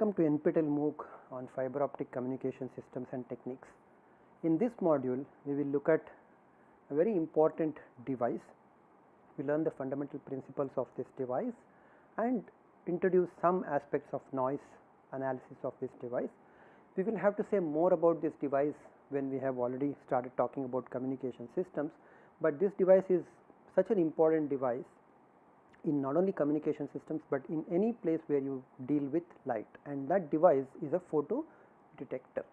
Welcome to NPTEL MOOC on fiber optic communication systems and techniques. In this module, we will look at a very important device. We learn the fundamental principles of this device and introduce some aspects of noise analysis of this device. We will have to say more about this device when we have already started talking about communication systems, but this device is such an important device in not only communication systems, but in any place where you deal with light, and that device is a photo detector.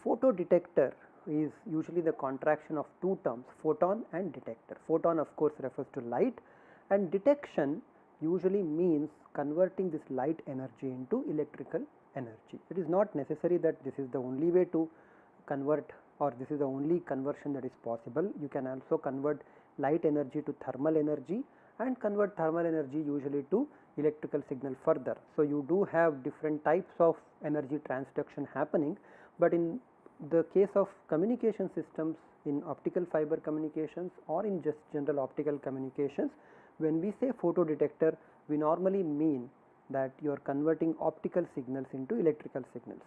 Photo detector is usually the contraction of two terms, photon and detector. Photon of course refers to light, and detection usually means converting this light energy into electrical energy. It is not necessary that this is the only way to convert, or this is the only conversion that is possible. You can also convert light energy to thermal energy and convert thermal energy usually to electrical signal further. So, you do have different types of energy transduction happening, but in the case of communication systems, in optical fiber communications or in just general optical communications, when we say photo detector, we normally mean that you are converting optical signals into electrical signals.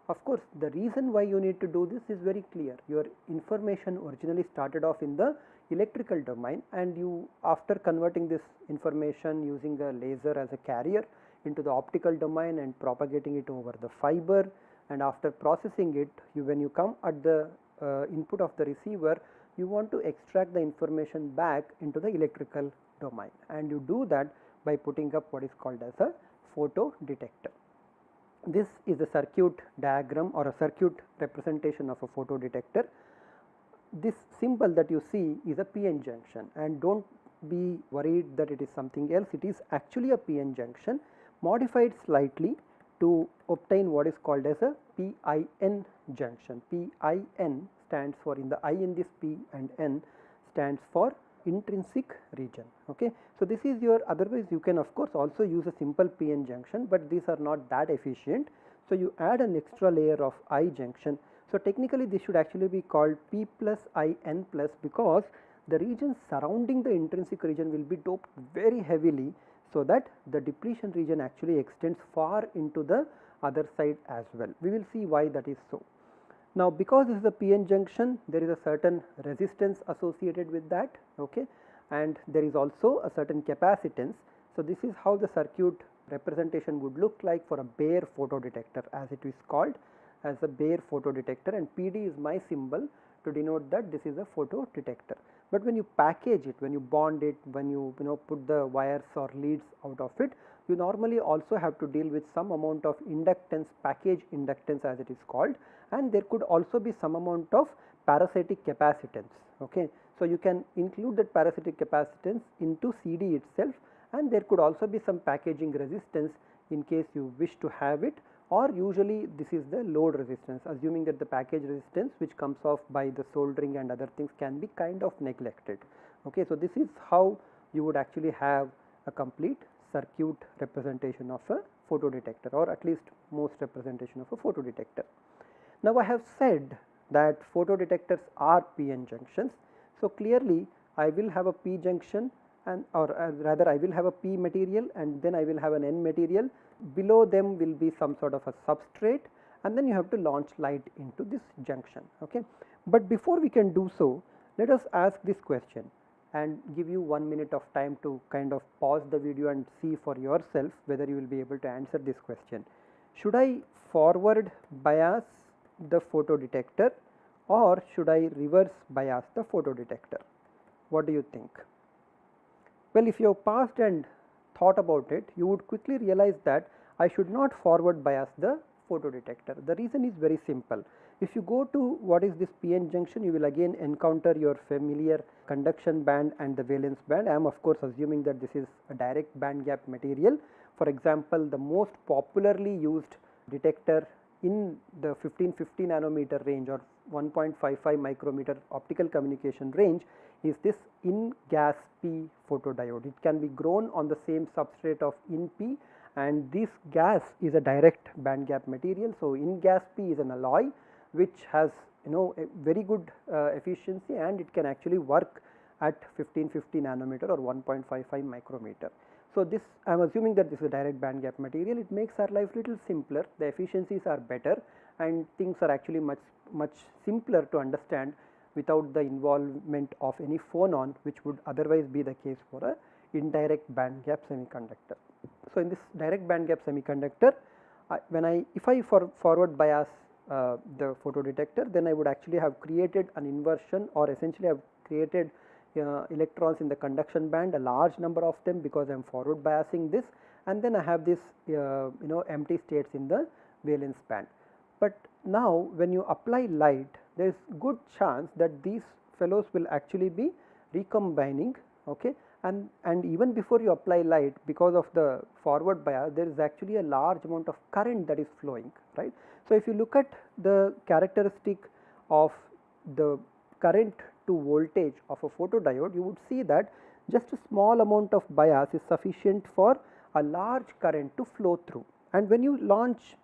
Of course, the reason why you need to do this is very clear. Your information originally started off in the electrical domain, and you, after converting this information using a laser as a carrier into the optical domain and propagating it over the fiber, and after processing it, when you come at the input of the receiver, you want to extract the information back into the electrical domain, and you do that by putting up what is called as a photo detector. This is the circuit diagram or a circuit representation of a photo detector. This symbol that you see is a PN junction, and don't be worried that it is something else. It is actually a PN junction modified slightly to obtain what is called as a PIN junction. PIN stands for, in the I in this P and N stands for intrinsic region. Okay. So, this is your, otherwise you can of course also use a simple PN junction, but these are not that efficient. So, you add an extra layer of I junction. So, technically this should actually be called P plus I N plus, because the region surrounding the intrinsic region will be doped very heavily, so that the depletion region actually extends far into the other side as well. We will see why that is so. Now, because this is a PN junction, there is a certain resistance associated with that, okay, and there is also a certain capacitance. So, this is how the circuit representation would look like for a bare photo detector, as it is called as a bare photo detector, and PD is my symbol to denote that this is a photo detector. But when you package it, when you bond it, when you put the wires or leads out of it, you normally also have to deal with some amount of inductance, package inductance as it is called, and there could also be some amount of parasitic capacitance. Okay. So, you can include that parasitic capacitance into CD itself, and there could also be some packaging resistance in case you wish to have it, or usually this is the load resistance, assuming that the package resistance which comes off by the soldering and other things can be kind of neglected. Okay. So, this is how you would actually have a complete circuit representation of a photo detector, or at least most representation of a photo detector. Now, I have said that photo detectors are PN junctions. So, clearly I will have a P junction, and or rather I will have a P material, and then I will have an N material. Below them will be some sort of a substrate, and then you have to launch light into this junction. Okay. But before we can do so, let us ask this question and give you 1 minute of time to kind of pause the video and see for yourself whether you will be able to answer this question. Should I forward bias the photo detector, or should I reverse bias the photo detector? What do you think? Well, if you have paused and thought about it, you would quickly realize that I should not forward bias the photo detector. The reason is very simple. If you go to what is this PN junction, you will again encounter your familiar conduction band and the valence band. I am of course assuming that this is a direct band gap material. For example, the most popularly used detector in the 1550 nanometer range or 1.55 micrometer optical communication range is this InGaAs P photodiode. It can be grown on the same substrate of InP, and this gas is a direct band gap material. So, InGaAs P is an alloy which has a very good efficiency, and it can actually work at 1550 nanometer or 1.55 micrometer. So, this I am assuming that this is a direct band gap material. It makes our life little simpler, the efficiencies are better, and things are actually much simpler to understand without the involvement of any phonon, which would otherwise be the case for a indirect band gap semiconductor. So, in this direct band gap semiconductor, if I forward bias the photodetector, then I would actually have created an inversion, or essentially have created electrons in the conduction band, a large number of them, because I am forward biasing this, and then I have this empty states in the valence band. But now when you apply light, there is good chance that these fellows will actually be recombining, okay, and even before you apply light, because of the forward bias, there is actually a large amount of current that is flowing, right. So, if you look at the characteristic of the current to voltage of a photodiode, you would see that just a small amount of bias is sufficient for a large current to flow through. And when you launch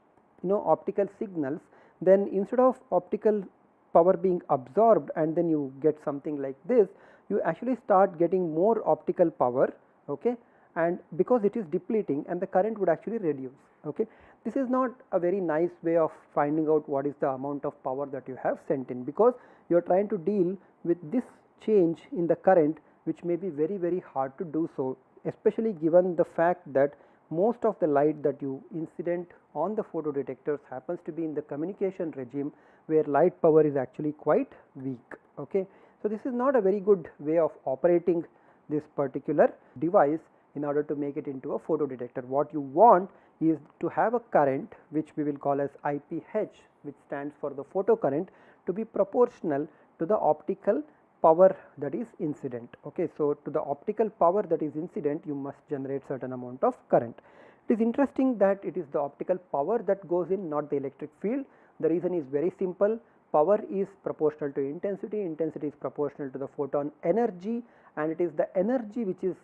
optical signals, then instead of optical power being absorbed and then you get something like this, you actually start getting more optical power, okay, and because it is depleting, and the current would actually reduce, okay. This is not a very nice way of finding out what is the amount of power that you have sent in, because you are trying to deal with this change in the current, which may be very hard to do so, especially given the fact that most of the light that you incident on the photodetectors happens to be in the communication regime, where light power is actually quite weak, okay. So, this is not a very good way of operating this particular device in order to make it into a photodetector. What you want is to have a current, which we will call as IPH, which stands for the photocurrent, to be proportional to the optical power that is incident, okay. So, to the optical power that is incident, you must generate certain amount of current. It is interesting that it is the optical power that goes in, not the electric field. The reason is very simple. Power is proportional to intensity, intensity is proportional to the photon energy, and it is the energy which is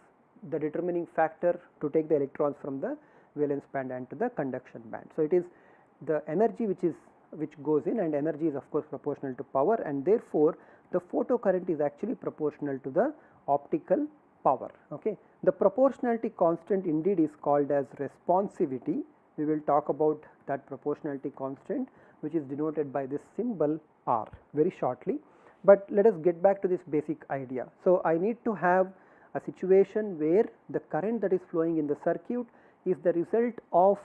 the determining factor to take the electrons from the valence band and to the conduction band. So, it is the energy which goes in, and energy is of course proportional to power, and therefore, the photocurrent is actually proportional to the optical power, okay. The proportionality constant indeed is called as responsivity. We will talk about that proportionality constant, which is denoted by this symbol R very shortly, but let us get back to this basic idea. So, I need to have a situation where the current that is flowing in the circuit is the result of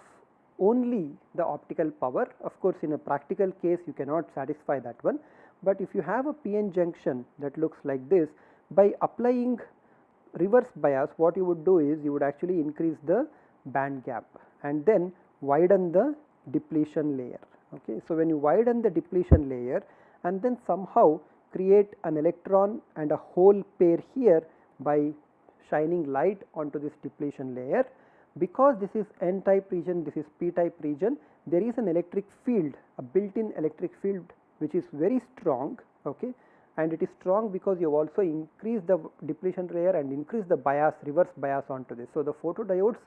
only the optical power. Of course, in a practical case you cannot satisfy that one, but if you have a PN junction that looks like this, by applying reverse bias, what you would do is you would actually increase the band gap and then widen the depletion layer, okay. So, when you widen the depletion layer and then somehow create an electron and a hole pair here by shining light onto this depletion layer, because this is N type region, this is P type region, there is an electric field, a built-in electric field which is very strong, okay, and it is strong because you have also increased the depletion layer and increased the bias, reverse bias onto this. So, the photodiodes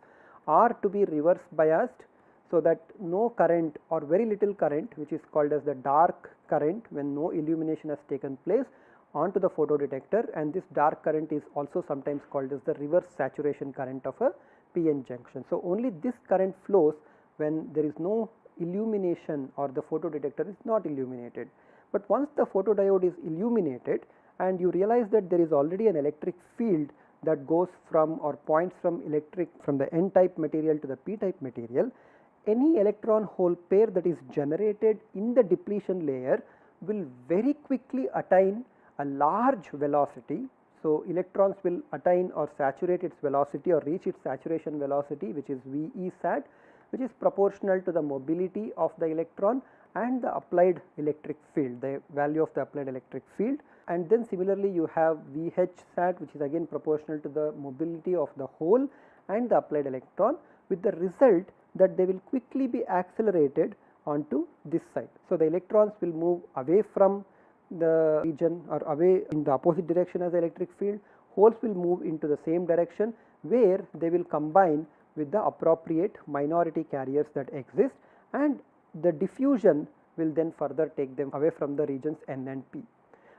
are to be reverse biased, so that no current or very little current, which is called as the dark current when no illumination has taken place, onto the photodetector, and this dark current is also sometimes called as the reverse saturation current of a PN junction. So, only this current flows when there is no illumination or the photodetector is not illuminated. But once the photodiode is illuminated and you realize that there is already an electric field that goes from or points from the N type material to the P type material, any electron hole pair that is generated in the depletion layer will very quickly attain a large velocity. So, electrons will attain or saturate its velocity or reach its saturation velocity, which is VE sat, which is proportional to the mobility of the electron and the applied electric field, the value of the applied electric field. And then similarly you have VH sat, which is again proportional to the mobility of the hole and the applied electron, with the result that they will quickly be accelerated onto this side. So, the electrons will move away from the region or away in the opposite direction as the electric field, holes will move into the same direction where they will combine with the appropriate minority carriers that exist, and the diffusion will then further take them away from the regions N and P.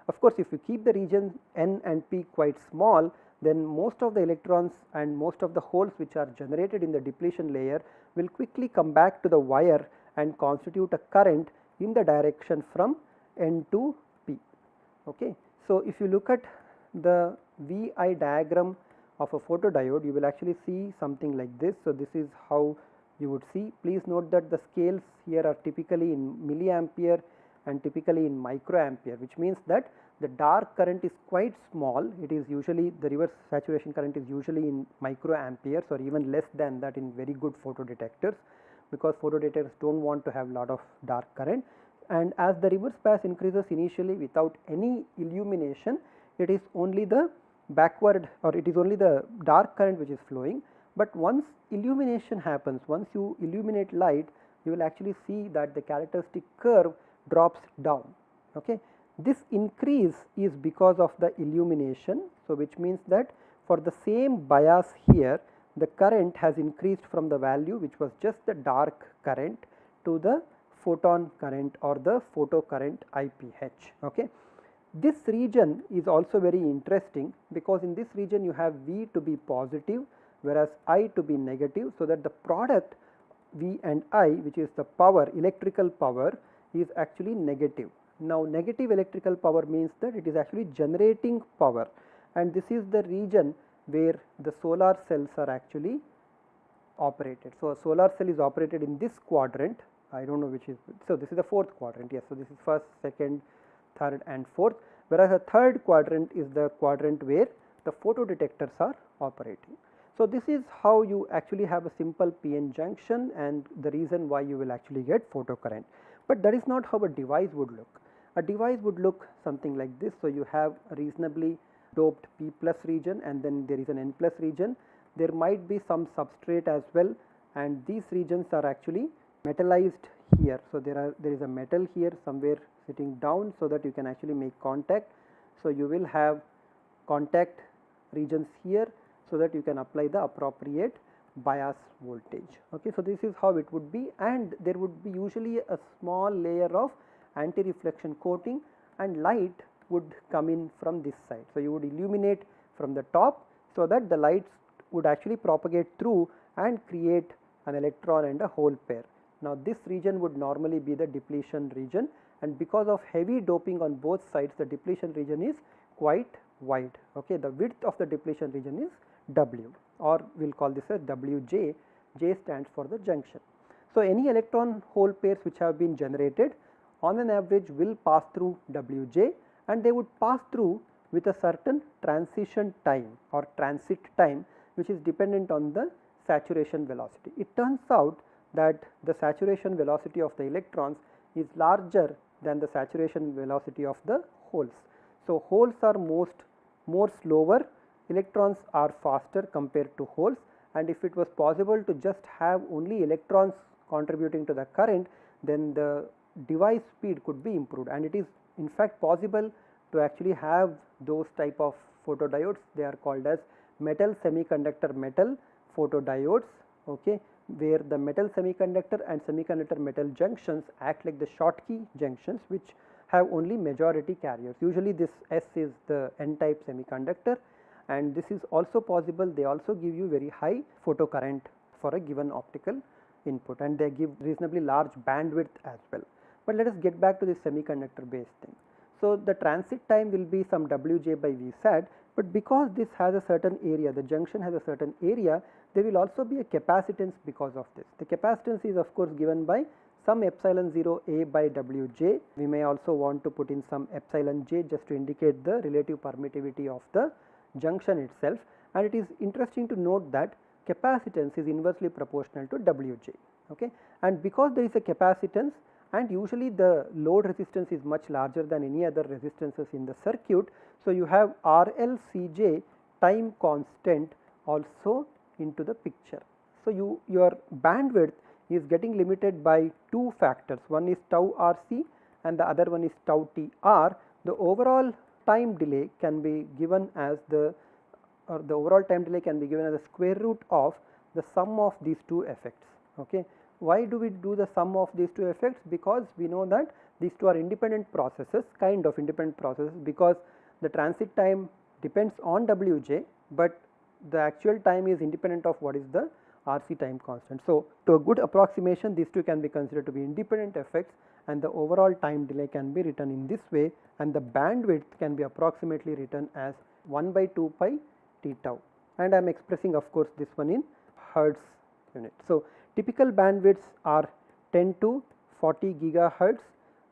Of course, if you keep the regions N and P quite small, then most of the electrons and most of the holes which are generated in the depletion layer will quickly come back to the wire and constitute a current in the direction from N to P. Okay. So, if you look at the VI diagram of a photodiode, you will actually see something like this. So, this is how you would see. Please note that the scales here are typically in milliampere and typically in microampere, which means that the dark current is quite small. It is usually, the reverse saturation current is usually in microamperes or even less than that in very good photodetectors, because photodetectors do not want to have lot of dark current. And as the reverse bias increases initially without any illumination, it is only the backward, or it is only the dark current which is flowing. But once illumination happens, once you illuminate light, you will actually see that the characteristic curve drops down. Okay. This increase is because of the illumination. So, which means that for the same bias here, the current has increased from the value which was just the dark current to the photon current or the photo current IPH. Okay. This region is also very interesting, because in this region you have V to be positive whereas I to be negative, so that the product V and I, which is the power, electrical power, is actually negative. Now, negative electrical power means that it is actually generating power, and this is the region where the solar cells are actually operated. So, a solar cell is operated in this quadrant. I do not know which is, so this is the fourth quadrant, yes. So, this is first, second, third and fourth, whereas the third quadrant is the quadrant where the photodetectors are operating. So, this is how you actually have a simple PN junction, and the reason why you will actually get photocurrent. But that is not how a device would look. A device would look something like this. So, you have a reasonably doped P plus region, and then there is an N plus region. There might be some substrate as well, and these regions are actually metallized here. So, there is a metal here somewhere sitting down, so that you can actually make contact. So, you will have contact regions here, so that you can apply the appropriate bias voltage. Okay. So, this is how it would be, and there would be usually a small layer of anti-reflection coating, and light would come in from this side. So, you would illuminate from the top, so that the lights would actually propagate through and create an electron and a hole pair. Now, this region would normally be the depletion region, and because of heavy doping on both sides, the depletion region is quite wide. Okay. The width of the depletion region is W, or we will call this as Wj. J stands for the junction. So, any electron hole pairs which have been generated on an average will pass through Wj, and they would pass through with a certain transition time or transit time, which is dependent on the saturation velocity. It turns out that the saturation velocity of the electrons is larger than the saturation velocity of the holes. So, holes are more slower, electrons are faster compared to holes, and if it was possible to just have only electrons contributing to the current, then the device speed could be improved, and it is in fact possible to actually have those type of photodiodes. They are called as metal semiconductor metal photodiodes, okay, where the metal semiconductor and semiconductor metal junctions act like the Schottky junctions, which have only majority carriers. Usually this S is the N type semiconductor, and this is also possible. They also give you very high photocurrent for a given optical input, and they give reasonably large bandwidth as well. But let us get back to this semiconductor based thing. So, the transit time will be some Wj by Vsat, but because this has a certain area, the junction has a certain area, there will also be a capacitance because of this. The capacitance is of course given by some epsilon 0 A by Wj. We may also want to put in some epsilon j just to indicate the relative permittivity of the junction itself, and it is interesting to note that capacitance is inversely proportional to Wj. Okay. And because there is a capacitance, and usually the load resistance is much larger than any other resistances in the circuit. So, you have RLCJ time constant also into the picture. So, your bandwidth is getting limited by two factors, one is tau RC and the other one is tau TR. The overall time delay can be given as the overall time delay can be given as the square root of the sum of these two effects. Okay. Why do we do the sum of these two effects? Because we know that these two are independent processes, kind of independent processes, because the transit time depends on Wj, but the actual time is independent of what is the RC time constant. So, to a good approximation, these two can be considered to be independent effects, and the overall time delay can be written in this way, and the bandwidth can be approximately written as 1 by 2 pi t tau, and I am expressing of course this one in hertz unit. So, typical bandwidths are 10 to 40 gigahertz.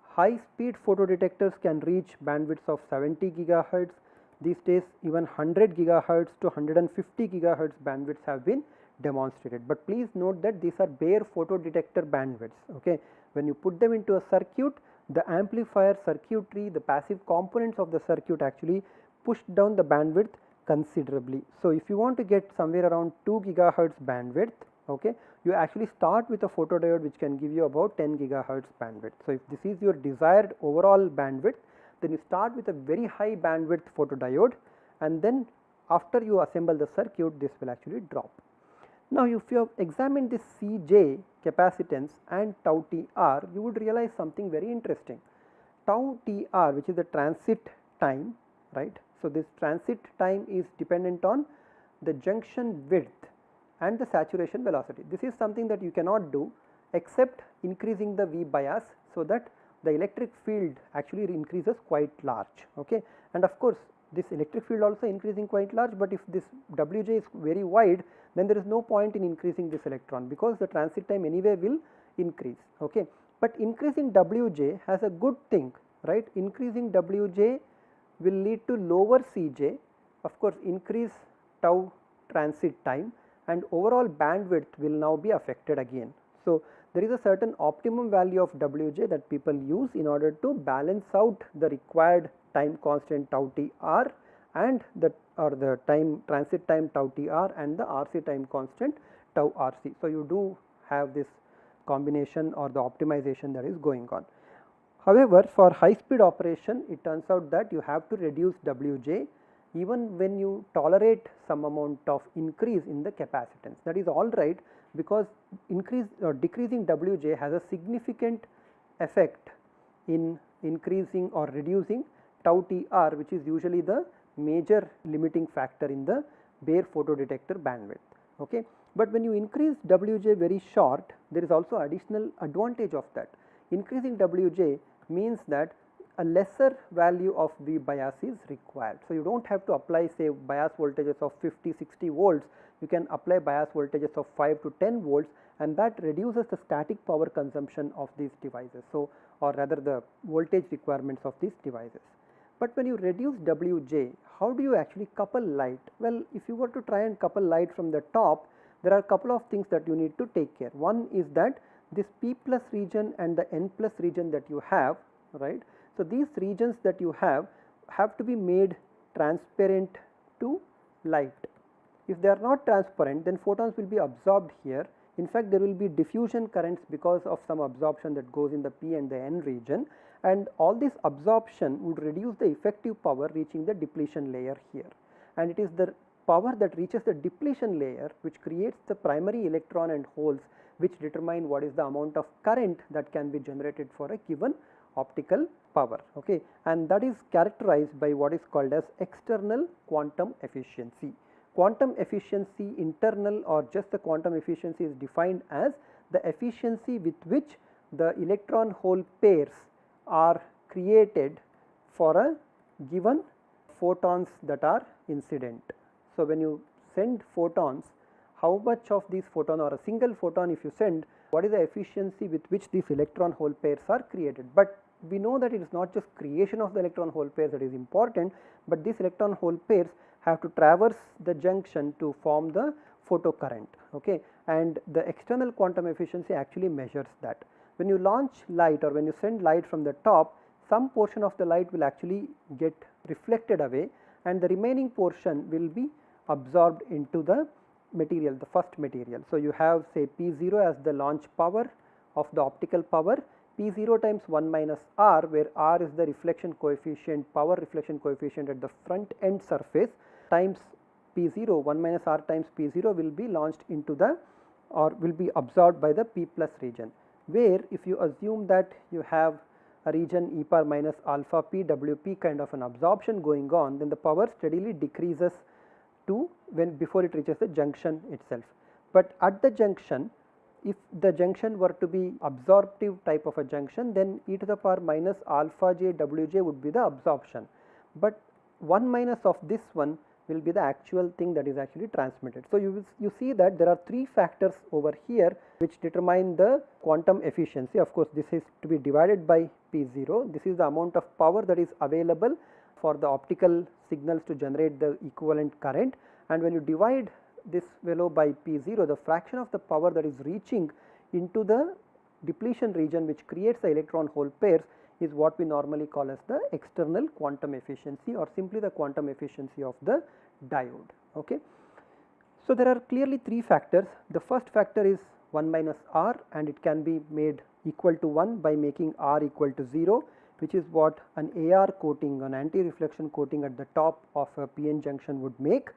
High speed photodetectors can reach bandwidths of 70 gigahertz. These days even 100 gigahertz to 150 gigahertz bandwidths have been demonstrated, but please note that these are bare photodetector bandwidths. Okay, when you put them into a circuit, the amplifier circuitry, the passive components of the circuit actually push down the bandwidth considerably. So, if you want to get somewhere around 2 gigahertz bandwidth, okay, you actually start with a photodiode which can give you about 10 gigahertz bandwidth. So, if this is your desired overall bandwidth, then you start with a very high bandwidth photodiode, and then after you assemble the circuit, this will actually drop. Now, if you have examined this Cj capacitance and tau Tr, you would realize something very interesting. Tau Tr, which is the transit time, right. So, this transit time is dependent on the junction width and the saturation velocity. This is something that you cannot do except increasing the V bias, so that the electric field actually increases quite large. Okay. And of course, this electric field also increasing quite large, but if this Wj is very wide, then there is no point in increasing this electron, because the transit time anyway will increase. Okay. But increasing Wj has a good thing, right. Increasing Wj will lead to lower Cj, of course increase tau transit time, and overall bandwidth will now be affected again. So, there is a certain optimum value of Wj that people use in order to balance out the required time constant tau Tr and the time transit time tau Tr and the RC time constant tau RC. So, you do have this combination or the optimization that is going on. However, for high speed operation, it turns out that you have to reduce Wj even when you tolerate some amount of increase in the capacitance. That is all right, because increase or decreasing Wj has a significant effect in increasing or reducing tau Tr, which is usually the major limiting factor in the bare photodetector bandwidth. Okay. But when you increase Wj very short, there is also additional advantage of that. Increasing Wj means that a lesser value of V bias is required. So, you do not have to apply say bias voltages of 50-60 volts, you can apply bias voltages of 5 to 10 volts, and that reduces the static power consumption of these devices. So, or rather the voltage requirements of these devices. But when you reduce Wj, how do you actually couple light? Well, if you were to try and couple light from the top, there are a couple of things that you need to take care. One is that this P plus region and the N plus region that you have, right. So, these regions that you have to be made transparent to light. If they are not transparent, then photons will be absorbed here. In fact, there will be diffusion currents because of some absorption that goes in the P and the N region, and all this absorption would reduce the effective power reaching the depletion layer here, and it is the power that reaches the depletion layer which creates the primary electron and holes, which determine what is the amount of current that can be generated for a given optical power. Okay. And that is characterized by what is called as external quantum efficiency. Quantum efficiency internal or just the quantum efficiency is defined as the efficiency with which the electron hole pairs are created for a given photons that are incident. So, when you send photons, how much of these photon or a single photon if you send, what is the efficiency with which these electron hole pairs are created. But we know that it is not just creation of the electron hole pairs that is important, but these electron hole pairs have to traverse the junction to form the photocurrent. Okay. And the external quantum efficiency actually measures that. When you launch light or when you send light from the top, some portion of the light will actually get reflected away, and the remaining portion will be absorbed into the material, the first material. So, you have say P0 as the launch power of the optical power, P0 times 1 minus R, where R is the reflection coefficient, power reflection coefficient at the front end surface, times P0, 1 minus R times P0 will be launched into the or will be absorbed by the P plus region, where if you assume that you have a region e power minus alpha p WP kind of an absorption going on, then the power steadily decreases 2 when before it reaches the junction itself. But at the junction, if the junction were to be absorptive type of a junction, then e to the power minus alpha j Wj would be the absorption, but 1 minus of this one will be the actual thing that is actually transmitted. So you see that there are 3 factors over here which determine the quantum efficiency. Of course, this is to be divided by P0. This is the amount of power that is available for the optical signals to generate the equivalent current, and when you divide this value by P0, the fraction of the power that is reaching into the depletion region which creates the electron hole pairs is what we normally call as the external quantum efficiency, or simply the quantum efficiency of the diode. Okay. So, there are clearly 3 factors. The first factor is 1 minus R, and it can be made equal to 1 by making R equal to 0, which is what an AR coating, an anti-reflection coating at the top of a PN junction would make.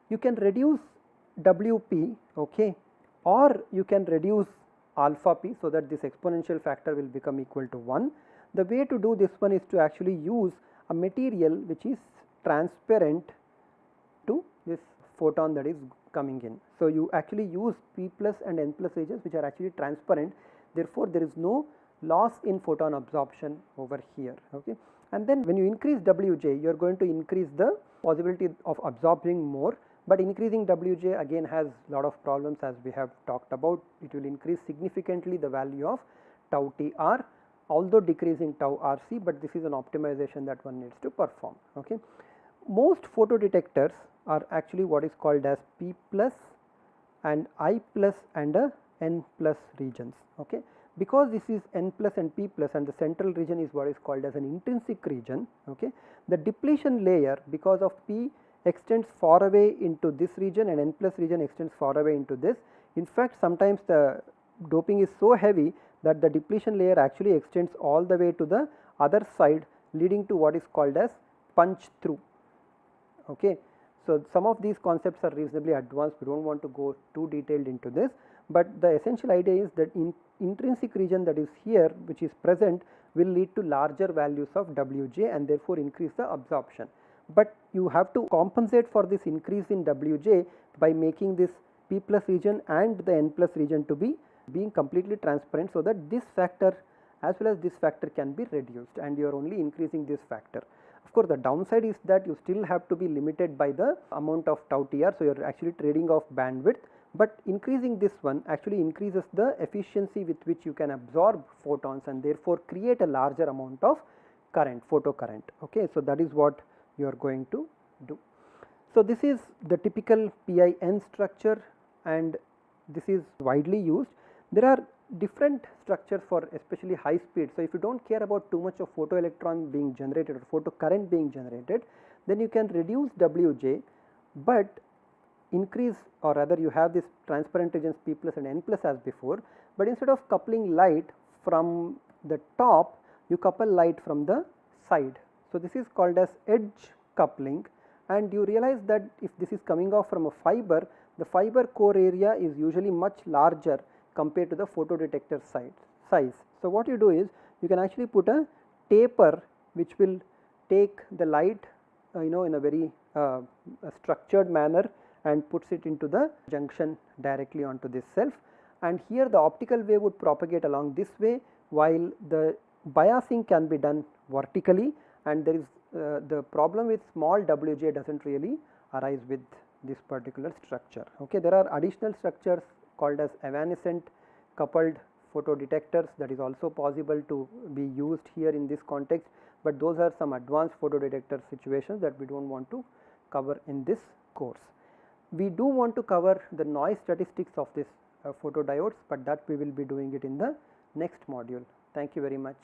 You can reduce WP, okay, or you can reduce alpha p, so that this exponential factor will become equal to 1. The way to do this one is to actually use a material which is transparent to this photon that is coming in. So, you actually use P plus and N plus regions which are actually transparent, therefore, there is no loss in photon absorption over here. Okay. And then when you increase Wj, you are going to increase the possibility of absorbing more, but increasing Wj again has lot of problems, as we have talked about. It will increase significantly the value of tau Tr, although decreasing tau Rc, but this is an optimization that one needs to perform. Okay. Most photodetectors are actually what is called as P plus and I plus and a N plus regions. Okay. Because this is N plus and P plus, and the central region is what is called as an intrinsic region. Okay. The depletion layer, because of P, extends far away into this region and N plus region extends far away into this. In fact, sometimes the doping is so heavy that the depletion layer actually extends all the way to the other side, leading to what is called as punch through. Okay. So, some of these concepts are reasonably advanced, we do not want to go too detailed into this, but the essential idea is that in intrinsic region that is here which is present will lead to larger values of Wj and therefore increase the absorption. But you have to compensate for this increase in Wj by making this P plus region and the N plus region to be being completely transparent, so that this factor as well as this factor can be reduced, and you are only increasing this factor. Of course, the downside is that you still have to be limited by the amount of tau Tr, so you are actually trading off bandwidth, but increasing this one actually increases the efficiency with which you can absorb photons and therefore create a larger amount of current, photocurrent. Okay. So, that is what you are going to do. So, this is the typical PIN structure, and this is widely used. There are different structures for especially high speed. So, if you do not care about too much of photoelectron being generated or photocurrent being generated, then you can reduce Wj, but increase, or rather you have this transparent regions P plus and N plus as before, but instead of coupling light from the top, you couple light from the side. So, this is called as edge coupling, and you realize that if this is coming off from a fiber, the fiber core area is usually much larger compared to the photodetector size. So, what you do is you can actually put a taper which will take the light in a very structured manner and puts it into the junction directly onto this self, and here the optical wave would propagate along this way, while the biasing can be done vertically, and there is the problem with small Wj does not really arise with this particular structure. Okay. There are additional structures called as evanescent coupled photodetectors that is also possible to be used here in this context, but those are some advanced photodetector situations that we do not want to cover in this course. We do want to cover the noise statistics of this photodiodes, but that we will be doing it in the next module. Thank you very much.